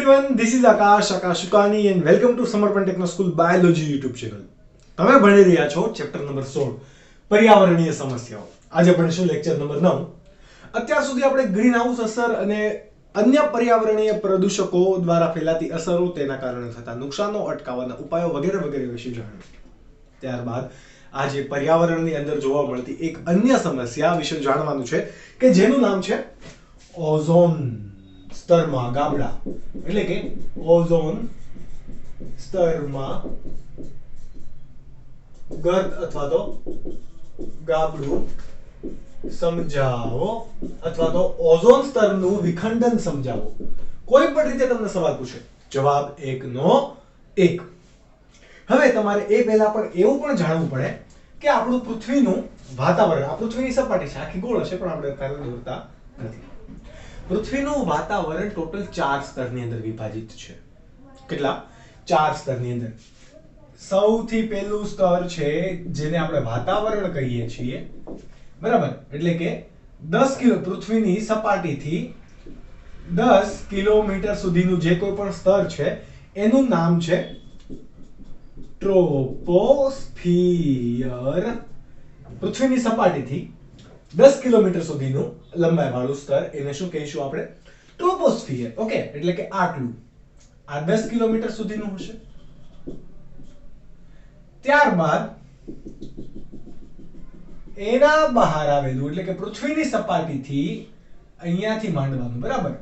everyone, this is Akash Shukani and welcome to Samarpan Techno School Biology YouTube channel. તમે ભણી રહ્યા છો chapter number 16 પર્યાવરણીય સમસ્યાઓ. આજે ભણીશું લેક્ચર નંબર 9. અત્યાર સુધી આપણે ગ્રીન હાઉસ અસર અને અન્ય પર્યાવરણીય પ્રદૂષકો દ્વારા ફેલાતી અસરો, તેના કારણે થતા નુકસાનો, અટકાવવાના ઉપાયો વગેરે વગેરે વિશે જાણ્યું. ત્યારબાદ આજે પર્યાવરણની અંદર જોવા મળતી એક અન્ય સમસ્યા વિશે જાણવાનું છે કે જેનું નામ છે ઓઝોન સ્તરમાં ગાબડા, એટલે કે ઓઝોન સ્તરમાં ગર્ત અથવા તો ગાબડું સમજાવો અથવા તો ઓઝોન સ્તરનું વિખંડન સમજાવો. કોઈ પણ રીતે તમને સવાલ પૂછે, જવાબ 1 નો 1. હવે તમારે એ પહેલા પણ એવું પણ જાણવું પડે કે આપણું પૃથ્વીનું વાતાવરણ, આ પૃથ્વીની સપાટી છે, આખી ગોળ છે પણ આપણે અત્યારે દોરતા નથી. પૃથ્વીનું વાતાવરણ ટોટલ 4 સ્તરની અંદર વિભાજિત છે. કેટલા? 4 સ્તરની અંદર. સૌથી પહેલું સ્તર છે જેને આપણે વાતાવરણ કહીએ છીએ, બરાબર? એટલે કે 10 કિલો પૃથ્વીની સપાટીથી 10 કિલોમીટર સુધીનું જે કોઈ પણ સ્તર છે એનું નામ છે ટ્રોપોસ્ફિયર. પૃથ્વીની સપાટીથી 10 કિલોમીટર સુધીનું લંબાઈ વાળું સ્તર, એને શું કહીશું આપણે? ટ્રોપોસ્ફિયર. ઓકે, એટલે કે આટલું, આ 10 કિલોમીટર સુધીનું હશે. ત્યારબાદ એના બહાર આવેલું, એટલે કે પૃથ્વીની સપાટીથી અહીંયાથી માંડવાનું, બરાબર,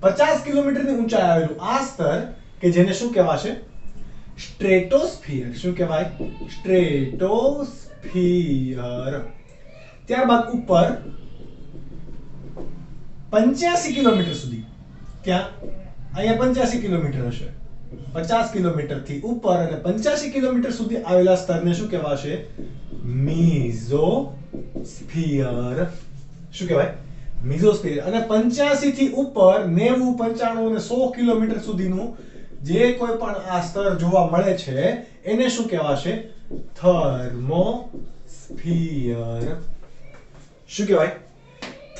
50 કિલોમીટરની ઊંચાઈ આવેલું આ સ્તર કે જેને શું કહેવાશે? સ્ટ્રેટોસ્ફિયર. શું કહેવાય? સ્ટ્રેટોસ્ફિયર. ત્યારબાદ ઉપર 85 કિલોમીટર સુધી, ત્યાં અહીંયા 85 કિલોમીટર હશે, 50 કિલોમીટર થી ઉપર અને 85 કિલોમીટર સુધી આવેલા સ્તરને શું કહેવાશે? મીઝોસ્ફિયર. શું કહેવાય? મીઝોસ્ફિયર. અને 85 થી ઉપર 90, 95 અને 100 કિલોમીટર સુધીનું જે કોઈ પણ આ સ્તર જોવા મળે છે એને શું કહેવાશે? થર્મોસ્ફિયર. શું કહેવાય?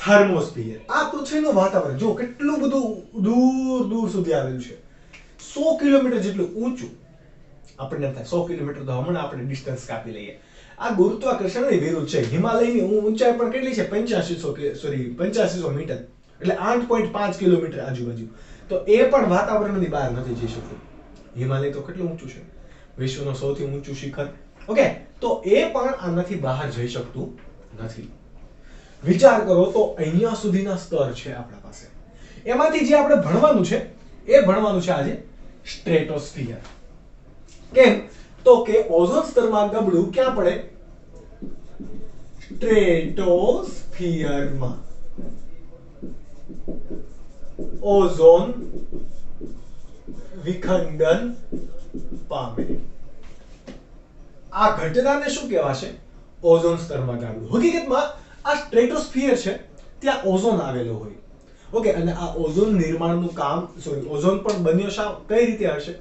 થર્મોસ્ફિયર. આ પૃથ્વીનું વાતાવરણ જો કેટલું બધું દૂર દૂર સુધી આવેલું છે, 100 કિલોમીટર જેટલું ઊંચું. આપણને થાય 100 કિલોમીટર તો હમણાં આપણે ડિસ્ટન્સ કાપી લઈએ. આ ગુરુત્વાકર્ષણની વિરુદ્ધ છે. હિમાલયની ઊંચાઈ પણ કેટલી છે? 8500 મીટર, એટલે 8.5 કિલોમીટર આજુબાજુ. તો એ પણ વાતાવરણની બહાર નથી જઈ શકતું. હિમાલય તો કેટલું ઊંચું છે, વિશ્વનું સૌથી ઊંચું શિખર. ઓકે, તો એ પણ આનાથી બહાર જઈ શકતું નથી. વિચાર કરો તો અહીંયા સુધીના સ્તર છે આપણા પાસે. એમાંથી જે આપણે ભણવાનું છે એ ભણવાનું છે આજે સ્ટ્રેટોસ્ફિયર. કેમ? તો કે ઓઝોન સ્તરમાં ગબડું ક્યાં પડે? સ્ટ્રેટોસ્ફિયરમાં. ઓઝોન વિખંડન પામે. આ ઘટનાને શું કહેવાશે? ઓઝોન સ્તરમાં ગાબડું. હકીકતમાં આ સ્ટ્રેટોસ્ફિયર છે, ત્યાં ઓઝોન આવેલો હોય. ઓકે, અને આ ઓઝોન નિર્માણનું કામ, ઓઝોન પણ બન્યો કઈ રીતે હશે?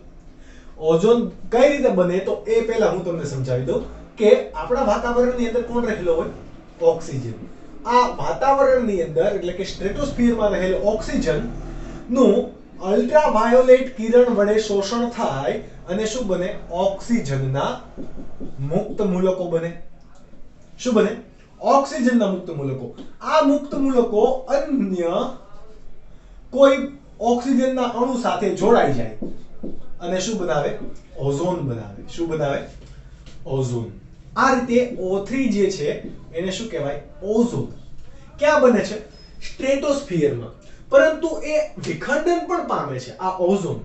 ઓઝોન કઈ રીતે બને તો એ પહેલા હું તમને સમજાવી દઉં કે આપણા વાતાવરણની અંદર કોણ રહેલો હોય? ઓક્સિજન. આ વાતાવરણની અંદર એટલે કે સ્ટ્રેટોસ્ફિયરમાં રહેલો ઓક્સિજન નું અલ્ટ્રાવાયોલેટ કિરણ વડે શોષણ થાય અને શું બને? ઓક્સિજનના મુક્ત મૂલકો બને. શું બને? ઓક્સિજનના મુક્ત મૂલકો. આ મુક્ત મૂલકો અન્ય કોઈ ઓક્સિજનના અણુ સાથે જોડાઈ જાય અને શું બનાવે? ઓઝોન બનાવે. શું બનાવે? ઓઝોન. આ રીતે O3 જે છે એને શું કહેવાય? ઓઝોન. ક્યાં બને છે? સ્ટ્રેટોસ્ફિયરમાં. પરંતુ એ વિખંડન પણ પામે છે. આ ઓઝોન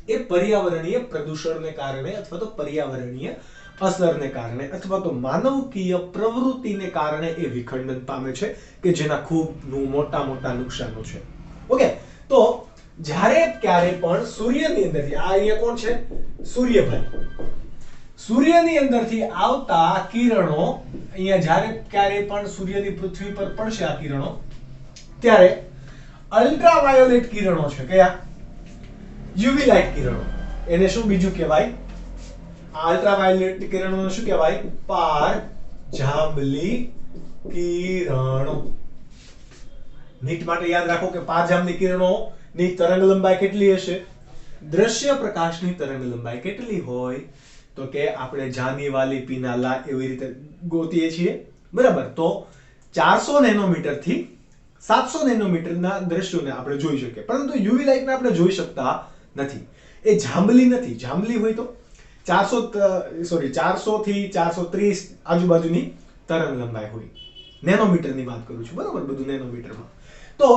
એ પર્યાવરણીય પ્રદૂષણને કારણે અથવા તો પર્યાવરણીય અસરને કારણે અથવા તો માનવકીય પ્રવૃત્તિને કારણે એ વિખંડન પામે છે કે જેના ખૂબ મોટા મોટા નુકસાનો છે. ઓકે, તો જ્યારે ક્યારે પણ સૂર્યની અંદરથી, આ અહીંયા કોણ છે? સૂર્યભાઈ. સૂર્યની અંદરથી આવતા કિરણો, અહીંયા જ્યારે ક્યારે પણ સૂર્યની પૃથ્વી પર પડશે આ કિરણો, ત્યારે અલ્ટ્રાવાયોલેટ કિરણો છે. કયા? યુવી લાઇટ કિરણો. એને શું બીજું કહેવાય? અલ્ટ્રાવાયોલેટ કિરણોને શું કહેવાય? પાર જાંબલી કિરણો. નીટ માટે યાદ રાખો કે પારજામની કિરણોની તરંગ લંબાઈ કેટલી હશે? દ્રશ્ય પ્રકાશની તરંગ લંબાઈ કેટલી હોય? તો કે આપણે જાની વાલી પીના લા એવી રીતે ગોતીએ છીએ, બરાબર? તો 400 નેનોમીટર થી 700 નેનોમીટરના દ્રશ્યોને આપણે જોઈ શકીએ, પરંતુ યુવી લાઇટને આપણે જોઈ શકતા નથી. એ જાંબલી નથી. જાંબલી હોય તો 400 થી 430 આજુબાજુની તરંગ લંબાઈ હોય. નેનોમીટરની વાત કરું છું, બરાબર? બધું નેનોમીટરમાં. તો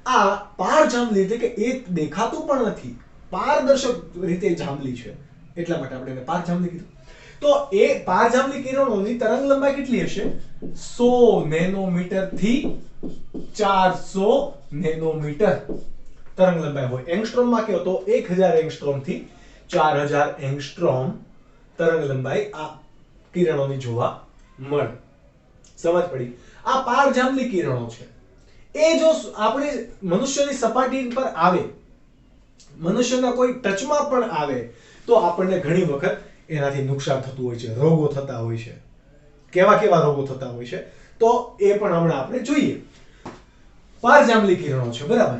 આ પારજાંબલી એટલે કે એ દેખાતું પણ નથી, પારદર્શક રીતે જાંબલી છે, એટલા માટે આપણે એને પારજાંબલી કીધું. તો એ પારજાંબલી કિરણોની તરંગ લંબાઈ કેટલી હશે? 100 નેનોમીટર થી 400 નેનોમીટર તરંગ લંબાઈ હોય. એંગસ્ટ્રોમમાં કહો તો 1000 એંગસ્ટ્રોમ થી 4000 એંગસ્ટ્રોમ તરંગ લંબાઈ આ કિરણોની જોવા મળે. સમજ પડી? આ પારજાંબલી કિરણો છે, એ જો આપણે મનુષ્યની સપાટી પર આવે, મનુષ્યના કોઈ ટચમાં પણ આવે, તો આપણને ઘણી વખત એનાથી નુકસાન થતું હોય છે, રોગો થતા હોય છે. કેવા કેવા રોગો થતા હોય છે તો એ પણ હમણાં આપણે જોઈએ. પારજાંબલી કિરણો છે, બરાબર?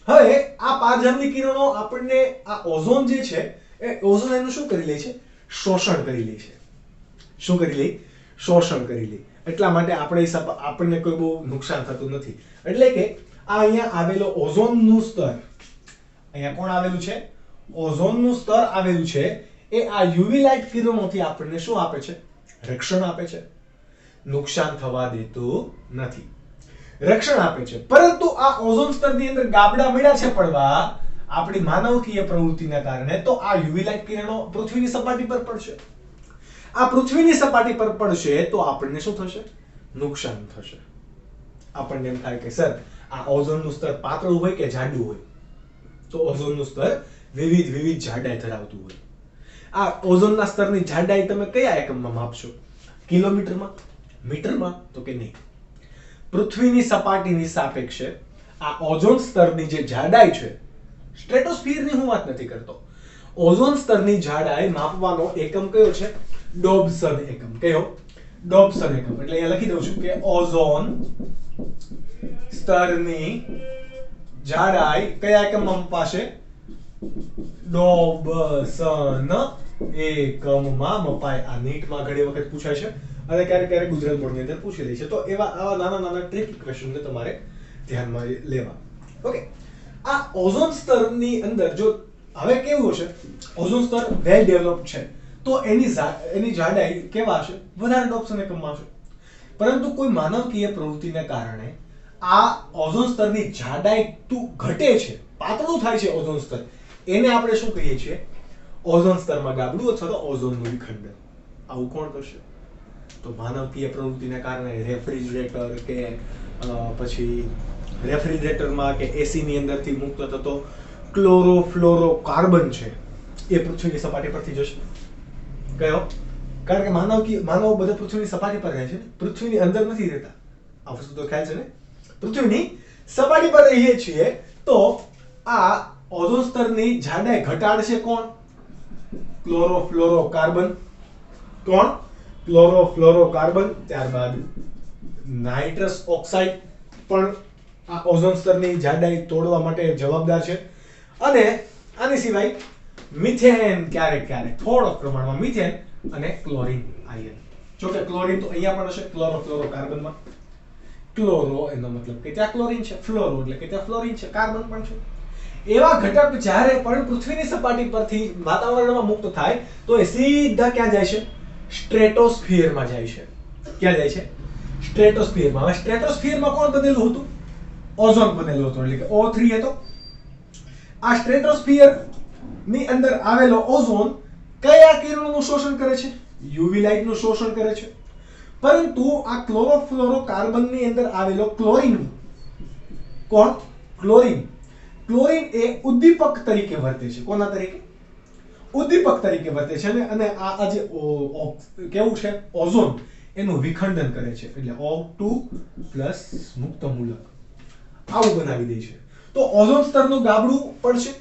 હવે આ પારજાંબલી કિરણો આપણને આ ઓઝોન જે છે એ ઓઝોન એનું શું કરી લે છે? શોષણ કરી લે છે. શું કરી લે? શોષણ કરી લે. એટલા માટે આપણને કોઈ બહુ નુકસાન થતું નથી. એટલે કે આ અહીંયા આવેલો ઓઝોનનું સ્તર, અહીંયા કોણ આવેલું છે? ઓઝોનનું સ્તર આવેલું છે. એ આ યુવી લાઇટ કિરણોથી આપણને શું આપે છે? રક્ષણ આપે છે. નુકસાન થવા દેતું નથી, રક્ષણ આપે છે. પરંતુ આ ઓઝોન સ્તરની અંદર ગાબડા મળ્યા છે પડવા આપણી માનવકીય પ્રવૃત્તિના કારણે, તો આ યુવી લાઇટ કિરણો પૃથ્વીની સપાટી પર પડશે. આ પૃથ્વીની સપાટી પર પડશે તો આપણને શું થશે? નુકસાન થશે. આપણને એમ થાય કે સર આ ઓઝોનનું સ્તર પાતળું હોય કે જાડું હોય? તો ઓઝોનનું સ્તર વિવિધ જાડાઈ ધરાવતું હોય. આ ઓઝોનના સ્તરની જાડાઈ તમે કયા એકમમાં માપશો? કિલોમીટરમાં? મીટરમાં? તો કે નહીં. પૃથ્વીની સપાટીની સાપેક્ષે આ ઓઝોન સ્તરની જે જાડાઈ છે, સ્ટ્રેટોસ્ફિયરની હું વાત નથી કરતો, ઓઝોન સ્તરની જાડાઈ માપવાનો એકમ કયો છે? ડોબ્સન એકમ. કયો? ડોબ્સન એકમ. એટલે અહીંયા લખી દઉં છું કે ઓઝોન સ્તરની જાડાઈ કયા એકમમાં મપાશે? ડોબ્સન એકમમાં મપાય. આ નીટમાં ઘણી વખત પૂછાય છે અને ક્યારેક ગુજરાત બોર્ડની અંદર પૂછી લે છે. તો આવા નાના ટ્રિકી ક્વેશ્ચનને તમારે ધ્યાનમાં લેવા. ઓકે, આ ઓઝોન સ્તરની અંદર જો હવે કેવું હશે? ઓઝોન સ્તર વેલ ડેવલપ્ડ છે તો એની જાડાઈ કેવા હશે? વધારે ડોબ્સન એકમમાં હશે. પરંતુ કોઈ માનવકીય પ્રવૃત્તિને કારણે આ ઓઝોન સ્તરની જાડાઈ ઘટે છે, પાતળું થાય છે ઓઝોન સ્તર. એને આપણે શું કહીએ છીએ? ઓઝોન સ્તરમાં ગાબડું અથવા તો ઓઝોનનું વિખંડન. આવું કોણ કરશે? તો માનવકીય પ્રવૃત્તિના કારણે રેફ્રિજરેટર કે પછી રેફ્રિજરેટરમાં કે એસી ની અંદરથી મુક્ત થતો ક્લોરોફ્લોરોકાર્બન છે એ પૃથ્વીની સપાટી પરથી જશે. કયો? કારણ કે માનવ બધા પૃથ્વીની સપાટી પર રહે છે, પૃથ્વીની અંદર નથી રહેતા. આ વસ્તુ તો ખ્યાલ છે ને? પૃથ્વીની સપાટી પર રહીએ છીએ તો આ ઓઝોન સ્તરની જાડાઈ ઘટાડશે કોણ? ક્લોરોફ્લોરોકાર્બન. કોણ? ક્લોરોફ્લોરોકાર્બન. ત્યારબાદ નાઇટ્રસ ઓક્સાઇડ પણ આ ઓઝોન સ્તરની જાડાઈ તોડવા માટે જવાબદાર છે. અને આની સિવાય મિથેન, ક્યારેક થોડોક પ્રમાણમાં મિથેન અને ક્લોરીન આયન. જો કે ક્લોરીન તો અહીંયા પણ હશે ક્લોરોફ્લોરોકાર્બનમાં. ક્લોરો એનો મતલબ કે ત્યાં ક્લોરીન છે, ફ્લોરો એટલે કે ત્યાં ફ્લોરીન છે, કાર્બન પણ છે. એવા ઘટક જ્યારે પણ પૃથ્વીની સપાટી પરથી વાતાવરણમાં મુક્ત થાય તો એ સીધા ક્યાં જાય છે? સ્ટ્રેટોસ્ફિયરમાં જાય છે. ક્યાં જાય છે? સ્ટ્રેટોસ્ફિયરમાં. હવે સ્ટ્રેટોસ્ફિયરમાં કોણ બનેલું હતું? ઓઝોન બનેલું હતું, એટલે કે O3 હતો. આ સ્ટ્રેટોસ્ફિયર ની અંદર આવેલો ઓઝોન કયા કિરણોનું શોષણ કરે છે? યુવી લાઇટનું શોષણ કરે છે. પરંતુ આ ક્લોરોફ્લોરોકાર્બનની અંદર આવેલો ક્લોરીન, કોણ? ક્લોરીન. ક્લોરીન એ ઉદ્દીપક તરીકે વર્તે છે. કોના તરીકે? ઉદ્દીપક તરીકે વર્તે છે. અને આ જે કેવું છે? ઓઝોન એનું વિખંડન કરે છે. એટલે O2+ મુક્ત મૂલક આવું બનાવી દે છે. તો ઓઝોન સ્તરનું ગાબડું પડશે,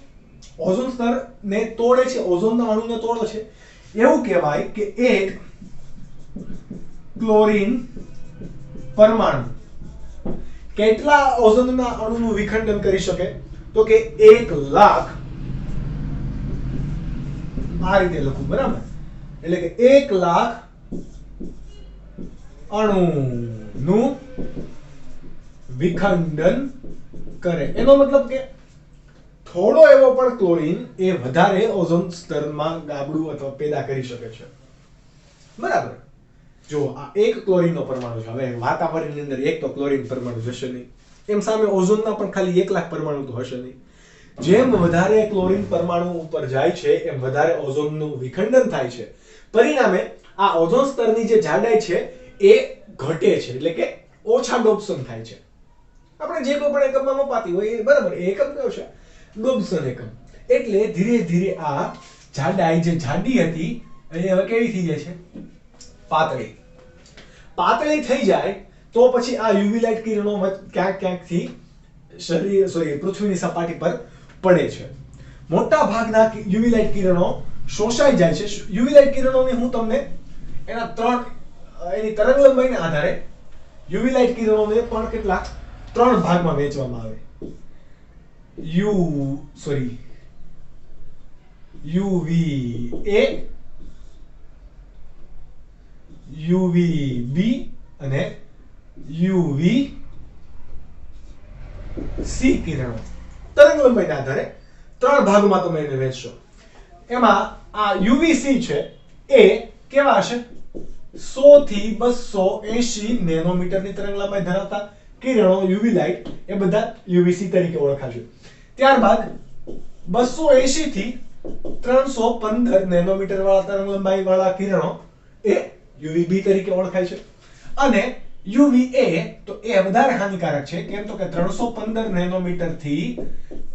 ઓઝોન સ્તરને તોડે છે, ઓઝોનના અણુને તોડે છે. એવું કહેવાય કે એક ક્લોરીન પરમાણુ કેટલા ઓઝોનના અણુનું વિખંડન કરી શકે? તો કે 1 લાખ. આ રીતે લખું, બરાબર? એટલે કે 1 લાખ અણુનું વિખંડન કરે. એનો મતલબ કે થોડો એવો પણ ક્લોરીન એ વધારે ઓઝોન સ્તરમાં ગાબડું અથવા પેદા કરી શકે છે, બરાબર? જો આ એક ક્લોરીનનો પરમાણુ છે. હવે વાતાવરણની અંદર એક તો ક્લોરીન પરમાણુ જશે નહીં, એમ સામે ઓઝોનના પણ ખાલી 1 લાખ પરમાણુ તો હશે નહીં. જેમ વધારે ક્લોરીન પરમાણુ ઉપર જાય છે એમ વધારે ઓઝોનનું વિખંડન થાય છે. પરિણામે આ ઓઝોન સ્તરની જે જાડાઈ છે એ ઘટે છે, એટલે કે ઓછા ડોપ્સન થાય છે. આપણે જે કોઈ પણ એકમમાં મપાતી હોય એ બરાબર, એ એકમ કયો છે? ડોપ્સન એકમ. એટલે ધીરે ધીરે આ જાડાઈ જે જાડી હતી એ હવે કેવી થઈ જાય છે? પાતળી. પાતળી થઈ જાય તો પછી આ યુવી લાઇટ કિરણો ક્યાંકથી પૃથ્વીની સપાટી પર પડે છે. મોટા ભાગના યુવી લાઇટ કિરણો શોષાઈ જાય છે. યુવી લાઇટ કિરણોની હું તમને એની તરંગલંબાઈના આધારે યુવી લાઇટ કિરણોને પણ કેટલા 3 ભાગમાં વહેંચવામાં આવે. UVA, UVB અને UVC કિરણો. તરંગલંબાઈના આધારે 3 ભાગમાં તમે એને વહેંચશો. એમાં આ UVC છે એ કેવા હશે? 100 થી 280 નેનોમીટરની તરંગલંબાઈ ધરાવતા કિરણો યુવી લાઇટ એ બધા UVC તરીકે ઓળખાશે. ત્યારબાદ 280 થી 315 નેનોમીટર વાળા તરંગલંબાઈ વાળા કિરણો એ UVB તરીકે ઓળખાય છે. અને UVA તો એ વધારે હાનિકારક છે. કેમ તો કે 315 નેનોમીટર થી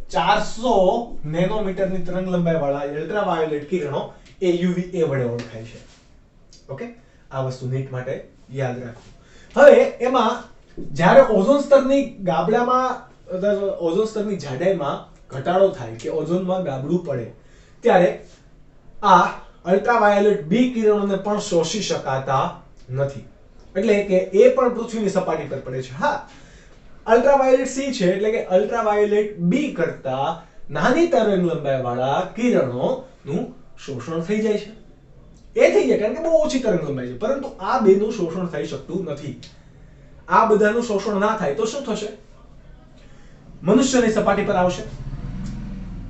400 નેનોમીટરની તરંગલંબાઈ વાળા અલ્ટ્રાવાયોલેટ કિરણો એ UVA વડે ઓળખાય છે. ઓકે, આ વસ્તુ નીટ માટે યાદ રાખો. હવે એમાં જ્યારે ઓઝોન સ્તરની ઓઝોન સ્તરની જાડાઈમાં ઘટાડો થાય કે ઓઝોનમાં ગાબડું પડે ત્યારે આ અલ્ટ્રાવાયોલેટ બી કિરણોને પણ શોષી શકાતા નથી. એટલે કે એ પણ પૃથ્વીની સપાટી પર પડે છે. હા, અલ્ટ્રાવાયોલેટ સી છે એટલે કે અલ્ટ્રાવાયોલેટ બી કરતા નાની તરંગલંબાઈ વાળા કિરણોનું શોષણ થઈ જાય છે. એ થઈ જાય કારણ કે બહુ ઓછી તરંગલંબાઈ છે. પરંતુ આ બેનું શોષણ થઈ શકતું નથી. આ બધાનું શોષણ ના થાય તો શું થશે? મનુષ્યની સપાટી પર આવશે.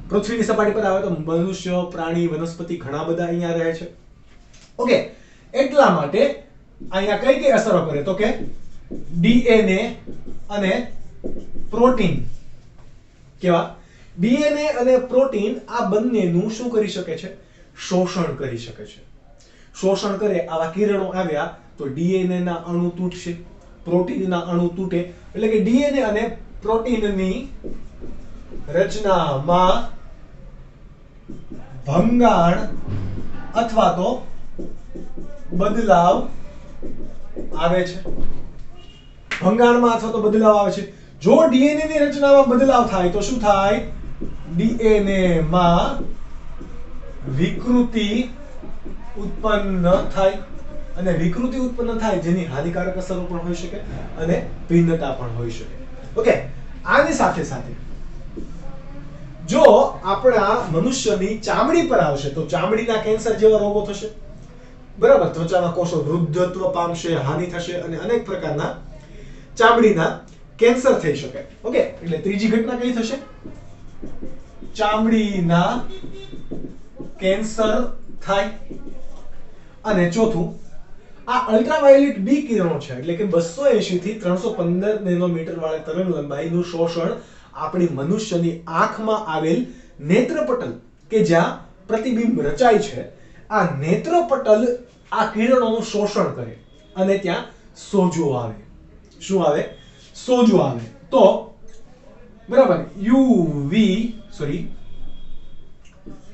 પૃથ્વીની સપાટી પર આવે તો મનુષ્ય, પ્રાણી, વનસ્પતિ ઘણા બધા અહીંયા રહે છે. ઓકે, એટલા માટે અહીંયા કઈ કઈ અસરો કરે? તો કે DNA અને પ્રોટીન. કેવા? DNA અને પ્રોટીન આ બંનેનું શું કરી શકે છે? શોષણ કરી શકે છે. શોષણ કરે આવા કિરણો આવ્યા તો DNA ના અણુ તૂટશે, પ્રોટીનના અણુ તૂટે. એટલે કે DNA અને પ્રોટીનની રચનામાં ભંગાણ અથવા તો બદલાવ આવે છે. ભંગાણમાં અથવા તો બદલાવ આવે છે. જો DNA ની રચનામાં બદલાવ થાય તો શું થાય? DNA માં વિકૃતિ ઉત્પન્ન થાય. અને વિકૃતિ ઉત્પન્ન થાય જેની હાનિકારક અસરો પણ હોઈ શકે અને ભિન્નતા પણ હોઈ શકે. ઓકે, આની સાથે સાથે જો આપણા મનુષ્યની ચામડી પર આવશે તો ચામડીના કેન્સર જેવા રોગો થશે, બરાબર? ત્વચાના કોષો વૃદ્ધત્વ પામશે, હાનિ થશે અને અનેક પ્રકારના ચામડીના કેન્સર થઈ શકે. ઓકે, એટલે ત્રીજી ઘટના કઈ થશે? ચામડીના કેન્સર થાય. અને ચોથું, આ અલ્ટ્રાવાયોલેટ બી કિરણો છે એટલે કે 280 થી 315 નેનોમીટર વાળા તરંગલંબાઈનું શોષણ આપણી મનુષ્યની આંખમાં આવેલ નેત્રપટલ કે જ્યાં પ્રતિબિંબ રચાય છે, આ નેત્રપટલ આ કિરણોનું શોષણ કરે અને ત્યાં સોજો આવે. શું આવે? સોજો આવે. તો બરાબર,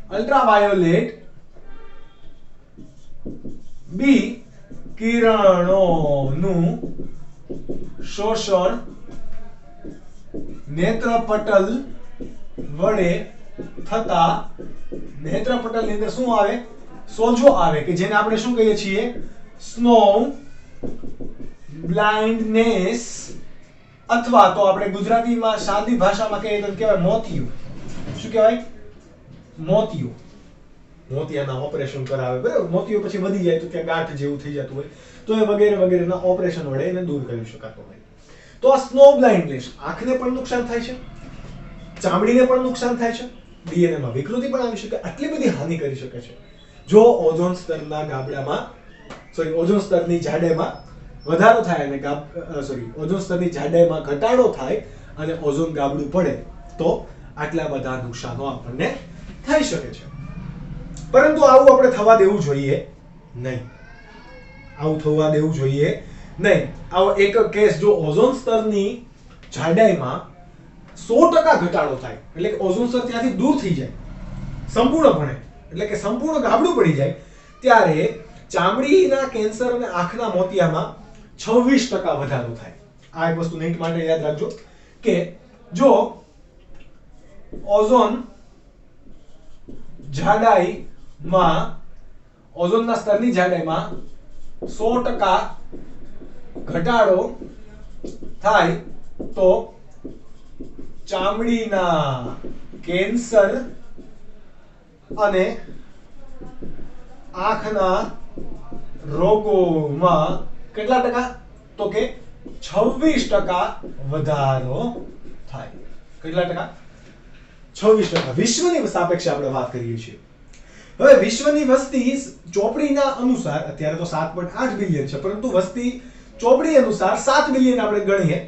અલ્ટ્રાવાયોલેટ બી કિરણોનું શોષણ નેત્રપટલ વડે થતા નેત્રપટલની અંદર શું આવે? સોજો આવે કે જેને આપણે શું કહીએ છીએ? સ્નો બ્લાઇન્ડનેસ અથવા તો આપણે ગુજરાતીમાં સાદી ભાષામાં કહીએ તો કહેવાય મોતિયું. શું કહેવાય? મોતિયું. મોતિયાના ઓપરેશન કરાવે, બરાબર. મોતિયો પછી વધી જાય તો કે ગાંઠ જેવું થઈ જતું હોય તો એ વગેરે વગેરેના ઓપરેશન વડે એને દૂર કરી શકાતો હોય. તો આ સ્નો બ્લાઇન્ડનેસ આંખને પણ નુકસાન થાય છે, ચામડીને પણ નુકસાન થાય છે, ડીએનએ માં વિકૃતિ પણ આવી શકે, આટલી બધી હાનિ કરી શકે છે જો ઓઝોન સ્તરના ગાબડામાં ઓઝોન સ્તરની જાડાઈમાં વધારો થાય અને ઓઝોન સ્તરની જાડાઈમાં ઘટાડો થાય અને ઓઝોન ગાબડું પડે તો આટલા બધા નુકસાનો આપણને થઈ શકે છે. પરંતુ આવું આપણે થવા દેવું જોઈએ નહીં. આવું થવા દેવું જોઈએ નહીં. આવો એક કેસ જો ઓઝોન સ્તરની જાડાઈમાં 100% ઘટાડો થાય એટલે કે ઓઝોન સ્તર ત્યાંથી દૂર થઈ જાય સંપૂર્ણપણે, એટલે કે સંપૂર્ણ ગાબડું પડી જાય, ત્યારે ચામડીના કેન્સર અને આંખના મોતિયામાં 26% વધારો થાય. આ એક વસ્તુ નીટ માટે યાદ રાખજો કે જો ઓઝોન જાડાઈમાં ઓઝોનના સ્તરની જાડાઈમાં 100% ઘટાડો થાય તો ચામડીના કેન્સર અને આંખના રોગોમાં કેટલા ટકા? તો કે 26% વધારો થાય. કેટલા ટકા? 26%. વિશ્વની સાપેક્ષે આપણે વાત કરીએ છીએ. હવે વિશ્વની વસ્તી ચોપડીના અનુસાર અત્યારે તો 7.8 બિલિયન છે, પરંતુ વસ્તી ચોપડી અનુસાર 7 બિલિયન આપણે ગણીએ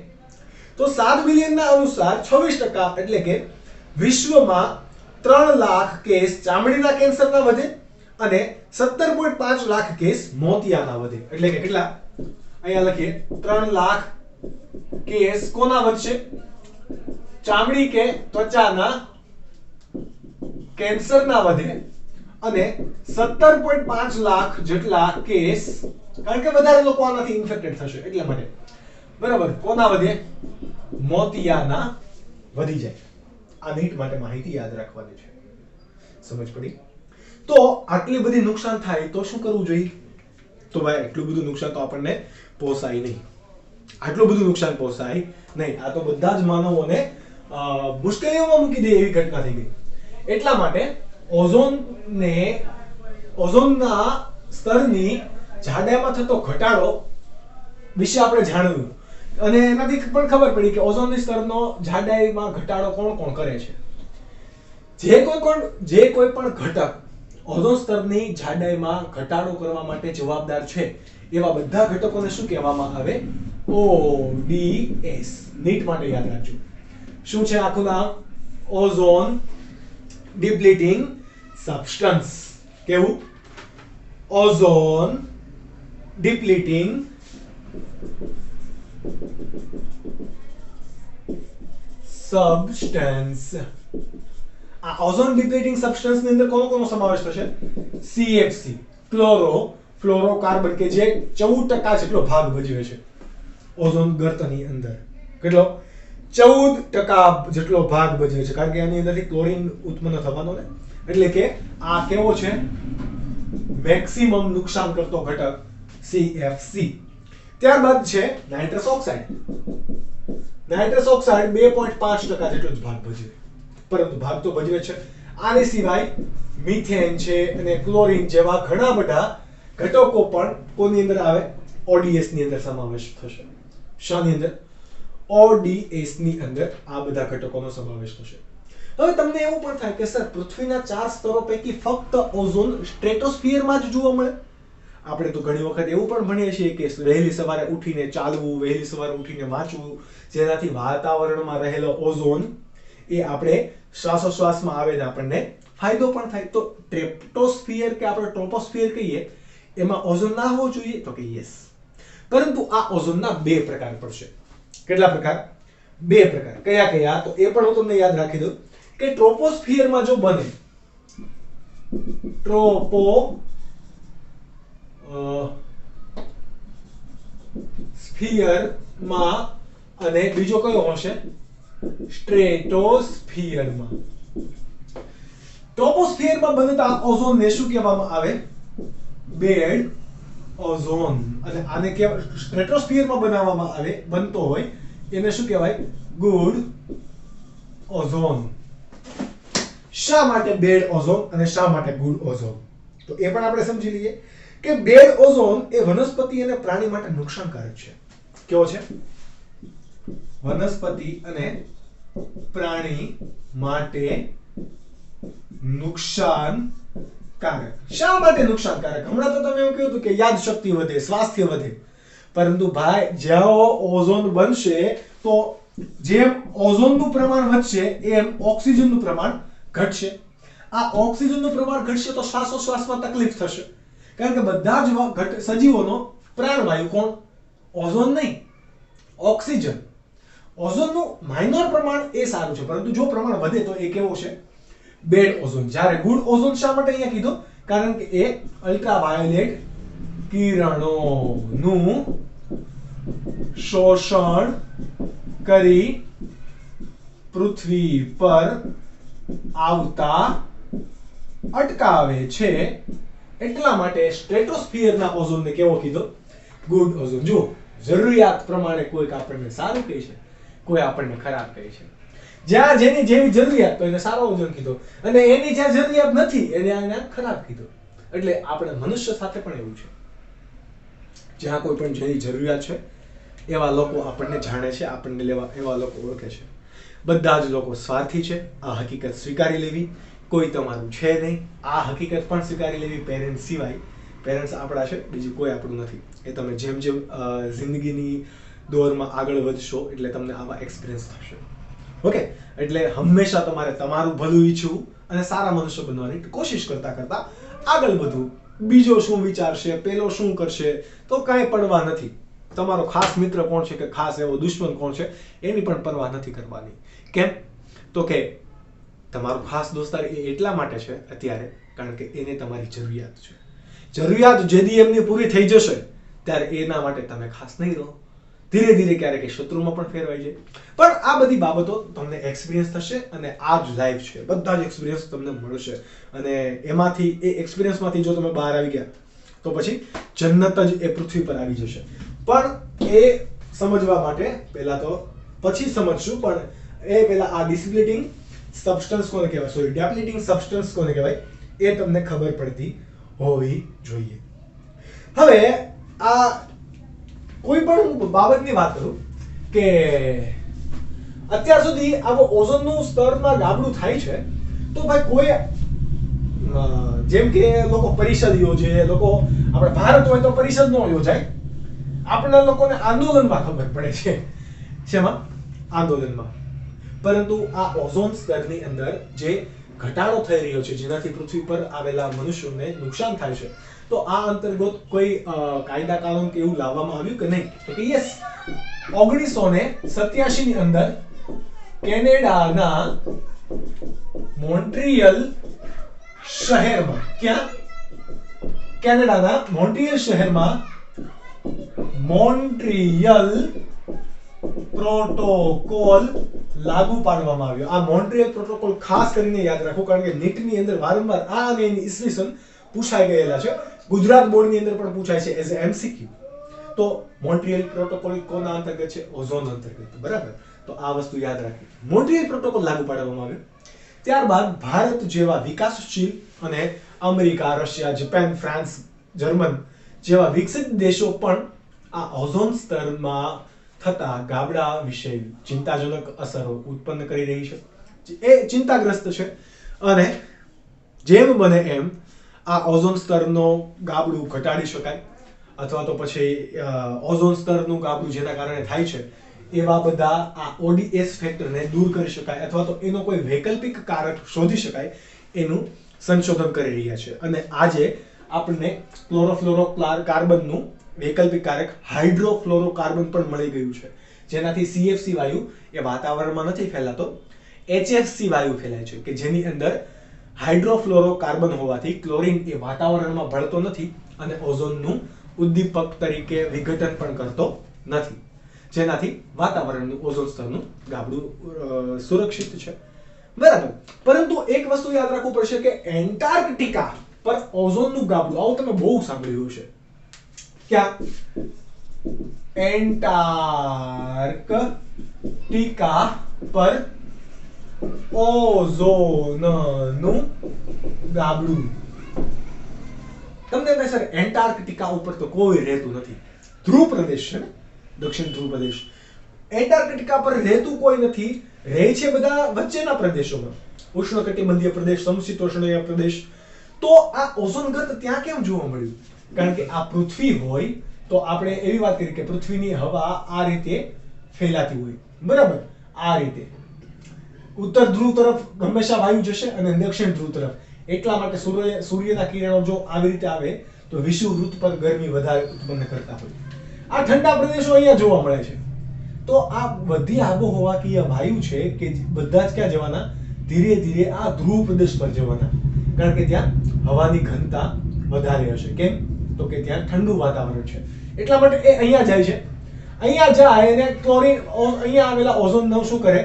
તો 7 બિલિયનના અનુસાર 26% એટલે કે વિશ્વમાં 3 લાખ કેસ ચામડીના કેન્સરના વધે અને 17.5 લાખ કેસ મોતિયાના વધે. એટલે કે કેટલા? અહીંયા લખીએ 3 લાખ કેસ કોના વધશે? ચામડી કે ત્વચાના કેન્સરના વધે અને 17.5 લાખ જેટલા કેસ, કારણ કે વધારે લોકો આનાથી ઇન્ફેક્ટેડ થશે એટલા માટે, બરાબર, કોના વધે? મોતિયાના વધી જાય. આ નીટ માટે માહિતી યાદ રાખવાની છે. સમજ પડી? તો આટલી બધી નુકસાન થાય તો શું કરવું જોઈએ? તો ભાઈ એટલું બધું નુકસાન તો આપણને પોસાય નહીં. આટલું બધું નુકસાન પોસાય નહીં. આ તો બધા જ માનવોને મુશ્કેલીઓમાં મૂકી દે એવી ઘટના થઈ ગઈ. એટલા માટે ઓઝોનના સ્તરની જાડાઈમાં થતો ઘટાડો વિશે આપણે જાણ્યું અને એનાથી પણ ખબર પડી કે ઓઝોનની સ્તરનો જાડાઈમાં ઘટાડો કોણ કોણ કરે છે. જે કોઈ પણ ઘટક ઓઝોન સ્તરની જાડાઈમાં ઘટાડો કરવા માટે જવાબદાર છે એવા બધા ઘટકોને શું કહેવામાં આવે? ODS. નીટ માટે યાદ રાખજો. શું છે આખું નામ? Ozone depleting substance. કેવું? Ozone depleting substance. આ ઓઝોન ડિપ્લીટિંગ સબસ્ટન્સ ની અંદર કોનો સમાવેશ થશે? CFC, ક્લોરો ફ્લોરોકાર્બન, કે જે 14% જેટલો ભાગ ભજવે છે ઓઝોન ગર્તની અંદર. કેટલો? 14% જેટલો ભાગ ભજવે છે, કારણ કે આની અંદરથી ક્લોરીન ઉત્પન્ન થવાનો ને, એટલે કે આ કેવો છે? મેક્સિમમ નુકસાન કરતો ઘટક CFC. ત્યારબાદ છે નાઇટ્રસ ઓક્સાઇડ. નાઇટ્રસ ઓક્સાઇડ 2.5% જેટલો જ ભાગ ભજવે, પરંતુ ભાગ તો ભજવે છે. આની સિવાય મિથેન છે અને ક્લોરીન જેવા ઘણા બધા ઘટકો પણ કોની અંદર આવે? ODS ની અંદર સમાવેશ થશે. શાની અંદર? ODS ની અંદર આ બધા ઘટકોનો સમાવેશ થશે. હવે તમને એવું પણ થાય કે સર પૃથ્વીના 4 સ્તરો પૈકી ફક્ત ઓઝોન સ્ટ્રેટોસ્ફિયરમાં જ જોવા મળે? આપણે તો ઘણી વખત એવું પણ ભણીએ છીએ કે વહેલી સવારે ઉઠીને ચાલવું, વહેલી સવારે ઉઠીને વાંચવું, જેનાથી વાતાવરણમાં રહેલો ઓઝોન એ આપણે શ્વાસોશ્વાસમાં આવે ને આપણને ફાયદો પણ થાય. તો સ્ટ્રેટોસ્ફિયર કે આપણે ટ્રોપોસ્ફિયર કહીએ એમાં ઓઝોન ના હોવો જોઈએ? તો કે યસ. પરંતુ આ ઓઝોનના 2 પ્રકાર પડશે. કેટલા પ્રકાર? 2 પ્રકાર. કયા કયા? તો એ પણ હું તમને યાદ રાખી દઉં કે ટ્રોપોસ્ફિયરમાં જો બને સ્ફિયરમાં અને બીજો કયો હશે? સ્ટ્રેટોસ્ફિયરમાં. ટ્રોપોસ્ફિયરમાં બનતા ઓઝોનને શું કહેવામાં આવે? Bad ozone. અને આને સ્ટ્રેટોસ્ફિયરમાં બનાવવામાં આવે બનતો હોય એને શું કહેવાય? Good ozone. શા માટે બેડ ઓઝોન અને શા માટે ગુડ ઓઝોન? તો એ પણ આપણે સમજી લઈએ કે બેડ ઓઝોન એ વનસ્પતિ અને પ્રાણી માટે નુકસાનકારક છે. કેવો છે? વનસ્પતિ અને પ્રાણી માટે નુકસાનકારક. શા માટે નુકસાનકારક? હમણાં તો તમે એવું કહ્યું હતું કે યાદ શક્તિ વધે, સ્વાસ્થ્ય વધે. પરંતુ ભાઈ જ્યાં ઓઝોન બનશે તો જેમ ઓઝોનનું પ્રમાણ વધશે એમ ઓક્સિજનનું પ્રમાણ ઘટશે. આ ઓક્સિજનનું પ્રમાણ ઘટશે તો શ્વાસોશ્વાસમાં તકલીફ થશે. કારણ કે બધા જ સજીવોનો પ્રાણવાયુ કોણ? ઓઝોન નહીં, ઓક્સિજન. ઓઝોનનું માઇનોર પ્રમાણ એ સારું છે, પરંતુ જો પ્રમાણ વધે તો એ કેવો છે? Bad ozone. જ્યારે ગુડ ઓઝોન શા માટે અહીંયા કીધું? કારણ કે એ અલ્ટ્રાવાયોલેટ કિરણોનું શોષણ કરી પૃથ્વી પર આવતા અટકાવે છે. એટલા માટે સ્ટ્રેટોસ્ફિયરના ઓઝોનને કેવો કીધો? Good ozone. જો જરૂરિયાત પ્રમાણે કોઈક આપણને સારું કહે છે, કોઈ આપણને ખરાબ કહે છે. જ્યાં જેની જેવી જરૂરિયાત તો એને સારો ઓઝોન કીધો, અને એની જ્યાં જરૂરિયાત નથી એને ખરાબ કીધો. એટલે આપણે મનુષ્ય સાથે પણ એવું છે. જ્યાં કોઈ પણ જેની જરૂરિયાત છે એવા લોકો આપણને જાણે છે, આપણને લેવા એવા લોકો ઓળખે છે. બધા જ લોકો સ્વાર્થી છે, આ હકીકત સ્વીકારી લેવી. કોઈ તમારું છે નહીં, આ હકીકત પણ સ્વીકારી લેવી. પેરેન્ટ્સ સિવાય, પેરેન્ટ્સ આપણા છે, બીજું કોઈ આપણું નથી. એ તમે જેમ જેમ જિંદગીની દોરમાં આગળ વધશો એટલે તમને આવા એક્સપિરિયન્સ થશે. ઓકે, એટલે હંમેશા તમારે તમારું ભલું ઈચ્છવું અને સારા મનુષ્ય બનવાની કોશિશ કરતા કરતા આગળ વધવું. બીજો શું વિચારશે, પેલો શું કરશે તો કાંઈ પડવા નથી. તમારો ખાસ મિત્ર કોણ છે કે ખાસ એવો દુશ્મન કોણ છે એની પણ પરવા નથી કરવાની. કેમ? તો કે તમારો ખાસ દોસ્તાર એ એટલા માટે છે અત્યારે કારણ કે એને તમારી જરૂરિયાત છે. જરૂરિયાત જેદી એમની પૂરી થઈ જશે ત્યારે એના માટે તમે ખાસ નહીં રહો. ધીરે ધીરે ક્યારેક શત્રુમાં પણ ફેરવાઈ જાય. પણ આ બધી બાબતો તમને એક્સપિરિયન્સ થશે અને આ જ લાઈફ છે. બધા જ એક્સપિરિયન્સ તમને મળશે અને એમાંથી એ એક્સપિરિયન્સમાંથી જો તમે બહાર આવી ગયા તો પછી જન્નત જ એ પૃથ્વી પર આવી જશે. પણ એ સમજવા માટે પહેલા તો પછી સમજશું, પણ એ પહેલા આ ડિસ્પ્લિટિંગ સબસ્ટન્સ કોને કહેવાય, સોરી ડેપ્લિટિંગ સબસ્ટન્સ કોને કહેવાય એ તમને ખબર પડતી હોવી જોઈએ. હવે આ કોઈ પણ બાબતની વાત કરું કે અત્યાર સુધી આવો ઓઝોનનું સ્તરમાં ગાબડું થાય છે તો ભાઈ કોઈ જેમ કે લોકો પરિષદ યોજે, લોકો આપણે ભારત હોય તો પરિષદ ન યોજાય. આપણા લોકોને આંદોલનમાં ખબર પડે છે. શેમાં? આંદોલનમાં. પરંતુ આ ઓઝોન સ્તરની અંદર જે ઘટાડો થઈ રહ્યો છે જેનાથી પૃથ્વી પર આવેલા મનુષ્યોને નુકસાન થાય છે, તો આ અંતર્ગત કોઈ કાયદા કાનૂન કે એવું લાવવામાં આવ્યું કે નહીં? તો કે યસ, 1987 ની અંદર કેનેડાના મોન્ટ્રીયલ શહેરમાં, ક્યાં? કેનેડાના મોન્ટ્રીયલ શહેરમાં મોન્ટ્રીયલ પ્રોટોકોલ લાગુ પાડવામાં આવ્યો. આ મોન્ટ્રીયલ પ્રોટોકોલ ખાસ કરીને યાદ રાખો કારણ કે નીટની અંદર વારંવાર આ અને એની ઈસવીસન પૂછાઈ ગયેલા છે. ગુજરાત બોર્ડની અંદર પણ પૂછાય છે એઝ એમસીક્યુ. તો મોન્ટ્રીયલ પ્રોટોકોલ કોના અંતર્ગત છે? ઓઝોન અંતર્ગત. બરાબર, તો આ વસ્તુ યાદ રાખવી. મોન્ટ્રીયલ પ્રોટોકોલ લાગુ પાડવામાં આવ્યો. ત્યારબાદ ભારત જેવા વિકાસશીલ અને America, Russia, Japan, France, German જેવા વિકસિત દેશો પણ આ ઓઝોન સ્તરમાં થતા ગાબડા વિશે ચિંતાજનક અસરો ઉત્પન્ન કરી રહી છે. એ ચિંતાગ્રસ્ત છે અને જેમ બને એમ આ ઓઝોન સ્તરનો ગાબડું ઘટાડી શકાય અથવા તો પછી ઓઝોન સ્તરનું ગાબડું જેના કારણે થાય છે એવા બધા આ ઓડીએસ ફેક્ટરને દૂર કરી શકાય અથવા તો એનો કોઈ વૈકલ્પિક કારક શોધી શકાય એનું સંશોધન કરી રહ્યા છે. અને આજે આપણને ક્લોરોફ્લોરોકાર્બનનું વૈકલ્પિક કારક હાઇડ્રોફ્લોરોકાર્બન પણ મળી ગયું છે, જેનાથી સીએફસી વાયુ એ વાતાવરણમાં નથી ફેલાતો, એચએફસી વાયુ ફેલાય છે કે જેની અંદર હાઇડ્રોફ્લોરોકાર્બન હોવાથી ક્લોરીન એ વાતાવરણમાં ભળતો નથી અને ઓઝોનનું ઉદ્દીપક તરીકે વિઘટન પણ કરતો નથી, જેનાથી વાતાવરણનું ઓઝોન સ્તરનું ગાબડું સુરક્ષિત છે. બરાબર, પરંતુ એક વસ્તુ યાદ રાખવું પડશે કે એન્ટાર્કટિકા પર ઓઝોનનું ગાબડું, આવું તમે બહુ સાંભળ્યું હશે. ક્યાં? એન્ટાર્કટિકા પર ઓઝોનનું ગાબડું. તમને કહે સર એન્ટાર્કટિકા ઉપર તો કોઈ રહેતું નથી, ધ્રુવ પ્રદેશ છે ને, દક્ષિણ ધ્રુવ પ્રદેશ. એન્ટાર્કટિકા પર રહેતું કોઈ નથી, રહે છે બધા વચ્ચેના પ્રદેશોમાં, ઉષ્ણકટિબંધીય પ્રદેશ, સમશીતોષ્ણીય પ્રદેશ. તો આ ઓઝોન ગર્ત ત્યાં કેમ જોવા મળ્યું? કારણ કે આ પૃથ્વી હોય તો આપણે એવી વાત કરી કે પૃથ્વીની હવા આ રીતે ફેલાતી હોય, બરાબર, આ રીતે ઉત્તર ધ્રુવ તરફ હંમેશા વાયુ જશે અને દક્ષિણ ધ્રુવ તરફ. એટલા માટે સૂર્યના કિરણો જો આવી રીતે આવે તો વિષુવવૃત્ત પર ગરમી વધારે ઉત્પન્ન કરતા હોય. આ ઠંડા પ્રદેશો અહીંયા જોવા મળે છે. તો આ બધી આબોહવાકીય વાયુ છે કે બધા જ ક્યાં જવાના? ધીરે ધીરે આ ધ્રુવ પ્રદેશ પર જવાના, કારણ કે ત્યાં હવાની ઘનતા વધારે હશે. કેમ? તો કે ત્યાં ઠંડુ વાતાવરણ છે, એટલા માટે એ અહીંયા જાય છે. અહીંયા જાય અને ક્લોરીન અહીંયા આવેલા ઓઝોનનું શું કરે?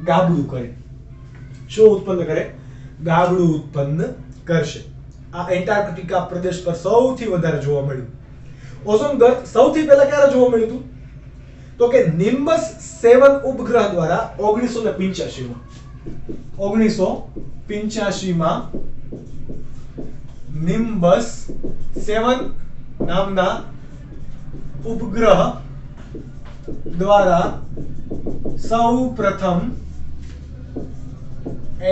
ગાબડું કરે. શું ઉત્પન્ન કરે? ગાબડું ઉત્પન્ન કરશે. આ એન્ટાર્કટિકા પ્રદેશ પર સૌથી વધારે જોવા મળ્યું. ઓઝોન ગર્ત સૌથી પહેલા ક્યારે જોવા મળ્યું હતું? તો કે નિમ્બસ 7 ઉપગ્રહ દ્વારા 1985 માં નિમ્બસ 7 નામના ઉપગ્રહ દ્વારા સૌ પ્રથમ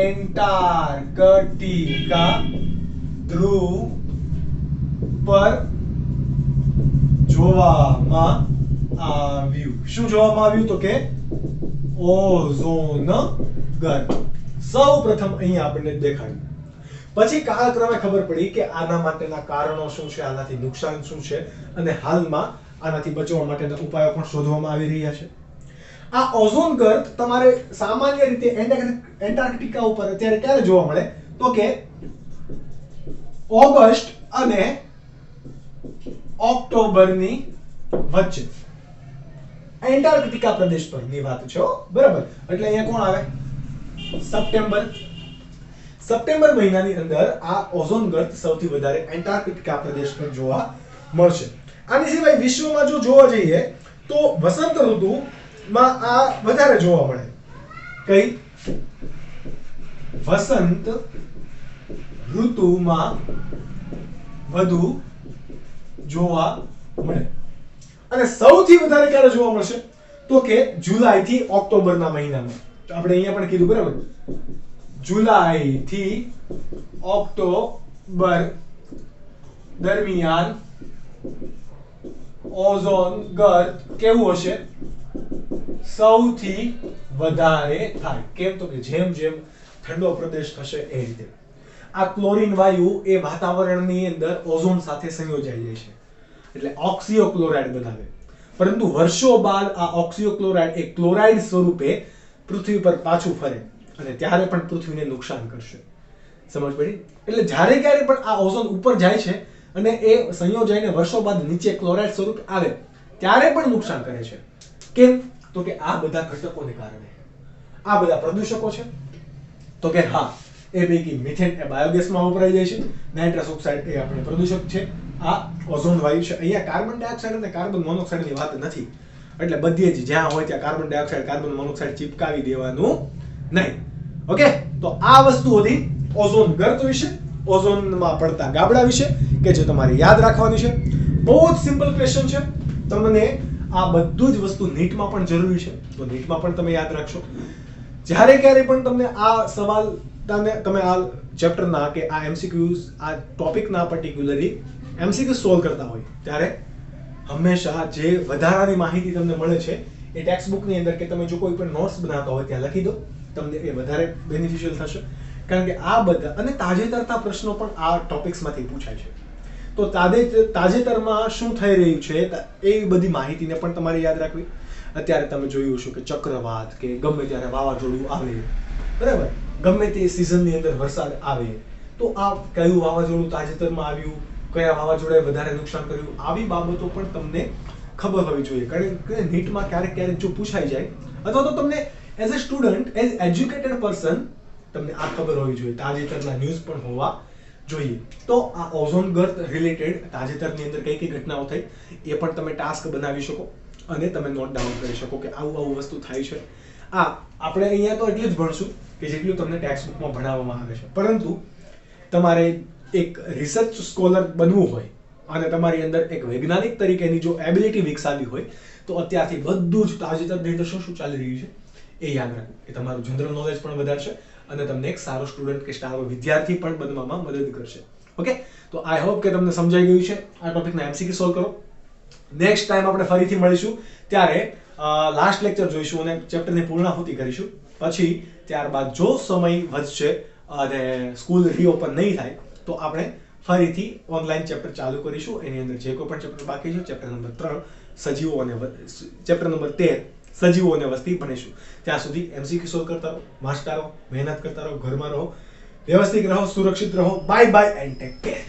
એન્ટાર્કટિકા ધ્રુવ પર જોવામાં આવ્યું. શું જોવામાં આવ્યું? તો કે ઓઝોન ગર્ત સૌ પ્રથમ અહીંયા આપણને દેખાડ્યું. પછી કાળક્રમે ખબર પડી કે આના માટેના કારણો શું છે, આનાથી નુકસાન શું છે, અને હાલમાં આનાથી બચવા માટેના ઉપાયો પણ શોધવામાં આવી રહ્યા છે. આ ઓઝોન ગર્ત તમારે સામાન્ય રીતે એન્ટાર્કટિકા ઉપર અત્યારે ક્યારે જોવા મળે? તો કે ઓગસ્ટ અને ઓક્ટોબરની વચ્ચે. એન્ટાર્કટિકા પ્રદેશ પરની વાત છે, બરાબર. એટલે અહીંયા કોણ આવે? સપ્ટેમ્બર મહિનાની અંદર આ ઓઝોન ગર્ત સૌથી વધારે એન્ટાર્કટિકા પ્રદેશ પર જોવા મળશે. આની સિવાય વિશ્વમાં જો જોવા જઈએ તો વસંત ઋતુમાં આ વધારે જોવા મળે. કઈ? વસંત ઋતુમાં વધુ જોવા મળે. અને સૌથી વધારે ક્યારે જોવા મળશે? તો કે જુલાઈ થી ઓક્ટોબરના મહિનામાં. આપણે અહીંયા પણ કીધું, બરાબર, જુલાઈ થી ઓક્ટોબર દરમિયાન ઓઝોન ગર્ત કેવું હશે? સૌથી વધારે થાય. કેમ? તો કે જેમ જેમ ઠંડો પ્રદેશ થશે એ રીતે. આ ક્લોરીન વાયુ એ વાતાવરણની અંદર ઓઝોન સાથે સંયોજાઈ જાય છે, એટલે ઓક્સિયોક્લોરાઇડ બનાવે. પરંતુ વર્ષો બાદ આ ઓક્સિયોક્લોરાઇડ એક ક્લોરાઇડ સ્વરૂપે પૃથ્વી પર પાછું ફરે અને ત્યારે પણ પૃથ્વીને નુકસાન કરશે. સમજ પડી? એટલે જ્યારે ક્યારે પણ આ ઓઝોન ઉપર જાય છે અને એ સંયોજાઈને વર્ષો બાદ નીચે ક્લોરાઇડ સ્વરૂપે આવે ત્યારે પણ નુકસાન કરે છે. કેમ? તો કે આ બધા ઘટકોને કારણે. આ બધા પ્રદૂષકો છે. તો કે હા, એ પૈકી મિથેન એ બાયોગેસમાં વપરાઈ જાય છે, નાઇટ્રસ ઓક્સાઇડ એ આપણે પ્રદૂષક છે, આ ઓઝોન વાયુ છે. અહીંયા કાર્બન ડાયોક્સાઇડ અને કાર્બન મોનોક્સાઇડની વાત નથી, એટલે બધે જ જ્યાં હોય ત્યાં કાર્બન ડાયોક્સાઇડ, કાર્બન મોનોક્સાઇડ ચિપકાવી દેવાનું નહીં. ઓકે, તો આ વસ્તુ હતી ઓઝોન ગર્ત વિશે, ઓઝોનમાં પડતા ગાબડા વિશે, કે જે તમારે યાદ રાખવાની છે. બહુ જ સિમ્પલ ક્વેશ્ચન છે. તમને આ બધું જ વસ્તુ નીટમાં પણ જરૂરી છે, તો નીટમાં પણ તમે યાદ રાખશો. જ્યારે ક્યારે પણ તમને આ સવાલ તમે આ ચેપ્ટરના કે આ એમસીક્યુઝ આ ટોપિકના પર્ટિક્યુલરલી એમસીક્યુ સોલ્વ કરતા હોય ત્યારે હંમેશા જે વધારાની માહિતી તમને મળે છે એ ટેક્સ્ટ બુકની અંદર કે તમે જો કોઈ પણ નોટ્સ બનાવતા હોય ત્યાં લખી દો. તમને એ વધારે બેનિફિશિયલ થશે, કારણ કે આ બધા અને તાજેતરના પ્રશ્નો પણ આ ટોપિક્સમાંથી પૂછાય છે. તો તાજેતરમાં શું થઈ રહ્યું છે એ બધી માહિતીને પણ તમારે યાદ રાખવી. અત્યારે તમે જોયું હશે કે ચક્રવાત કે ગમે ત્યારે વાવાઝોડું આવે, બરાબર, ગમે તે સિઝનની અંદર વરસાદ આવે, તો આ કયું વાવાઝોડું તાજેતરમાં આવ્યું, કયા વાવાઝોડાએ વધારે નુકસાન કર્યું, આવી બાબતો પણ તમને ખબર હોવી જોઈએ. કારણ કે નીટમાં ક્યારેક ક્યારેક જો પૂછાઈ જાય, અથવા તો તમને as a student, as educated person તમને આ ખબર હોવી જોઈએ. તાજેતરના ન્યૂઝ પણ હોવા જોઈએ. તો આ ઓઝોન ગર્ત રિલેટેડ તાજેતરની અંદર કઈ કઈ ઘટનાઓ થઈ એ પણ તમે ટાસ્ક બનાવી શકો અને તમે નોટ ડાઉન કરી શકો કે આવું આવું વસ્તુ થાય છે. આપણે અહીંયા તો એટલું જ ભણશું કે જેટલું તમને ટેક્સ્ટ બુકમાં ભણાવવામાં આવે છે, પરંતુ તમારે એક રિસર્ચ સ્કોલર બનવું હોય અને તમારી અંદર એક વૈજ્ઞાનિક તરીકેની જો એબિલિટી વિકસાવવી હોય તો અત્યારથી બધું જ તાજેતરની અંદર શું ચાલી રહ્યું છે એ યાદ રાખવું. એ તમારું જનરલ નોલેજ પણ વધારશે અને તમને એક સારો સ્ટુડન્ટ કે સારો વિદ્યાર્થી પણ બનવામાં મદદ કરશે. ઓકે, તો આઈ હોપ કે તમને સમજાઈ ગયું છે. આ ટોપિકના એમસીક્યુ સોલ્વ કરો. નેક્સ્ટ ટાઈમ આપણે ફરીથી મળીશું ત્યારે લાસ્ટ લેક્ચર જોઈશું અને ચેપ્ટરની પૂર્ણાહુતિ કરીશું. પછી ત્યારબાદ જો સમય વધશે અને સ્કૂલ રીઓપન નહીં થાય તો આપણે ફરીથી ઓનલાઈન ચેપ્ટર ચાલુ કરીશું. એની અંદર જે કોઈ પણ ચેપ્ટર બાકી છે, ચેપ્ટર નંબર 3 સજીવો અને ચેપ્ટર નંબર 13 સજીવો અને વસ્તી ભણીશું. ત્યાં સુધી એમસીક્યુ સોલ્વ કરતા રહો, વાંચતા રહો, મહેનત કરતા રહો, ઘરમાં રહો, વ્યવસ્થિત રહો, સુરક્ષિત રહો. Bye bye and take care.